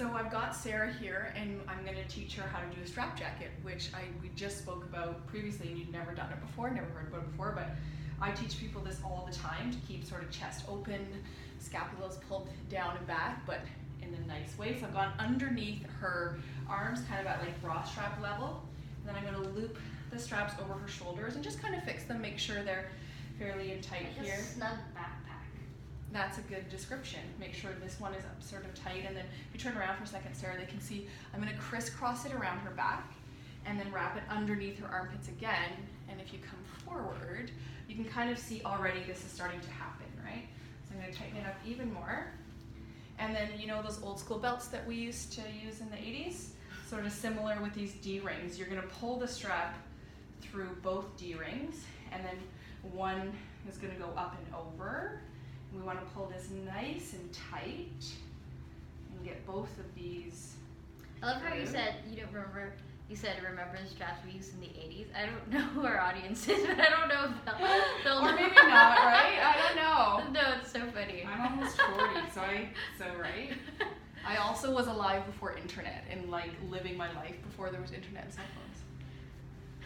So I've got Sarah here, and I'm going to teach her how to do a strap jacket, which we just spoke about previously, and you'd never done it before, never heard about it before, but I teach people this all the time to keep sort of chest open, scapulas pulled down and back, but in a nice way. So I've gone underneath her arms, kind of at like bra strap level, and then I'm going to loop the straps over her shoulders and just kind of fix them, make sure they're fairly in tight like here. A snug backpack. That's a good description. Make sure this one is sort of tight, and then if you turn around for a second, Sarah, they can see I'm going to crisscross it around her back and then wrap it underneath her armpits again. And if you come forward, you can kind of see already this is starting to happen, right? So I'm going to tighten it up even more. And then, you know those old school belts that we used to use in the 80s? Sort of similar with these D-rings. You're going to pull the strap through both D-rings, and then one is going to go up and over. We want to pull this nice and tight and get both of these. I love how you said you don't remember. You said remember the straps we used in the 80s. I don't know who our audience is, but I don't know if they'll or maybe not, right? I don't know. No, it's so funny. I'm almost 40, so right. I also was alive before internet and like living my life before there was internet and cell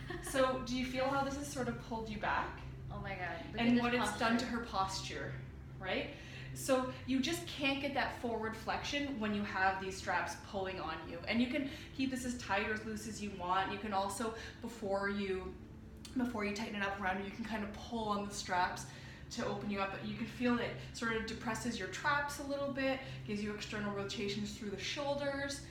phones. So do you feel how this has sort of pulled you back? Oh my God. And what it's done to her posture, right? So you just can't get that forward flexion when you have these straps pulling on you. And you can keep this as tight or as loose as you want. You can also, before you tighten it up around you, you can kind of pull on the straps to open you up. But you can feel it sort of depresses your traps a little bit, gives you external rotations through the shoulders.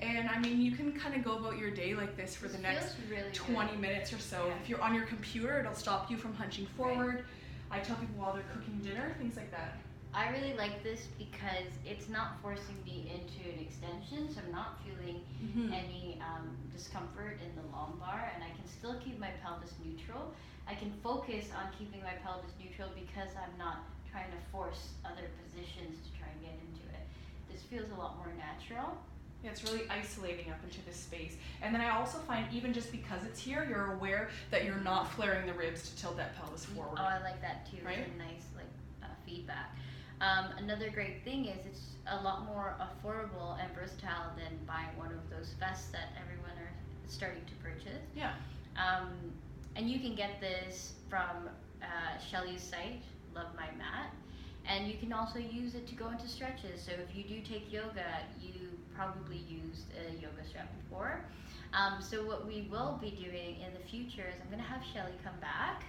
And I mean, you can kind of go about your day like this for the next really 20 good. minutes or so. Yeah. If you're on your computer, it'll stop you from hunching forward. Right. I tell people while they're cooking dinner, things like that. I really like this because it's not forcing me into an extension, so I'm not feeling any discomfort in the lumbar, and I can still keep my pelvis neutral. I can focus on keeping my pelvis neutral because I'm not trying to force other positions to try and get into it. This feels a lot more natural. Yeah, it's really isolating up into this space. And then I also find even just because it's here, you're aware that you're not flaring the ribs to tilt that pelvis forward. Oh, I like that too. Right? It's a nice feedback. Another great thing is it's a lot more affordable and versatile than buying one of those vests that everyone are starting to purchase. Yeah. And you can get this from Shelly's site, Love My Mat, and you can also use it to go into stretches. So if you do take yoga, you probably used a yoga strap before. So what we will be doing in the future is I'm going to have Shelly come back,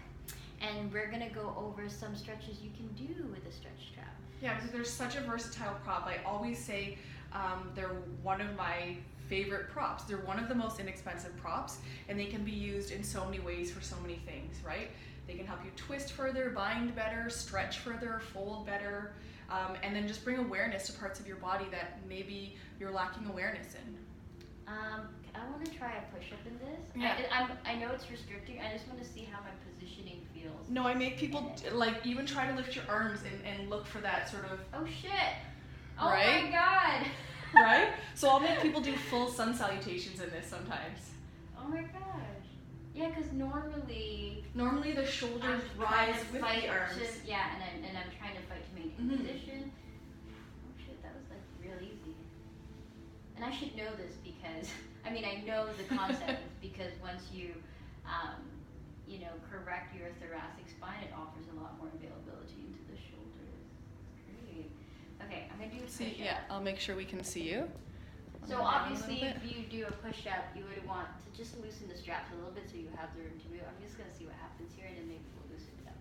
and we're going to go over some stretches you can do with a stretch strap. Yeah, because they're such a versatile prop. I always say they're one of my favorite props. They're one of the most inexpensive props, and they can be used in so many ways for so many things, right? They can help you twist further, bind better, stretch further, fold better, and then just bring awareness to parts of your body that maybe you're lacking awareness in. I want to try a push-up in this. Yeah. I know it's restricting. I just want to see how my positioning feels. No, I make people like even try to lift your arms and look for that sort of. Oh shit! Oh right? my God! Right? So I'll make people do full sun salutations in this sometimes. Oh my gosh! Yeah, because normally the shoulders I'm rise trying to with fight the arms. and I'm trying to fight to maintain position. Oh shit! That was like real easy. And I should know this because I know the concept because once you correct your thoracic spine, it offers a lot more availability into the shoulders. Great. Okay, I'm gonna do a push-up. Yeah, I'll make sure we can see you. So obviously, if you do a push-up, you would want to just loosen the straps a little bit so you have the room to move. I'm just gonna see what happens here, and then maybe we'll loosen it up.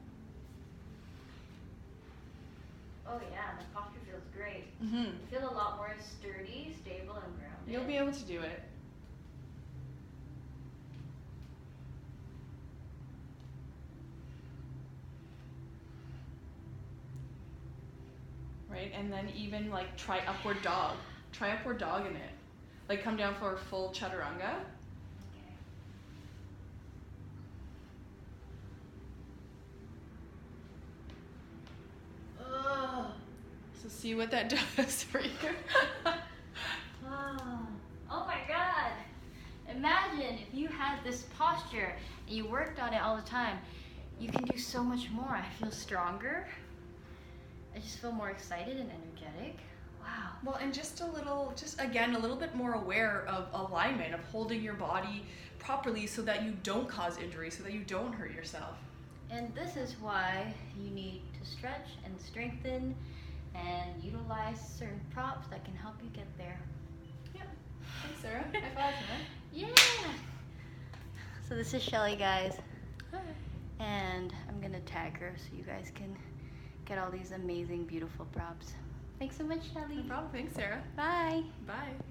Oh yeah, the posture feels great. I feel a lot more sturdy, stable, and grounded. You'll be able to do it. Right, and then even like try upward dog. Try upward dog in it. Like come down for a full chaturanga. Okay. Oh. So see what that does for you. Oh my God! Imagine if you had this posture and you worked on it all the time. You can do so much more. I feel stronger. I just feel more excited and energetic. Wow. Well, and just again, a little bit more aware of alignment, of holding your body properly so that you don't cause injury, so that you don't hurt yourself. And this is why you need to stretch and strengthen and utilize certain props that can help you get there. Yeah. Thanks, Sarah. High five, man. Yeah. So this is Shelly, guys. Hi. And I'm gonna tag her so you guys can get all these amazing, beautiful props. Thanks so much, Shelly. No problem. Thanks, Sarah. Bye. Bye.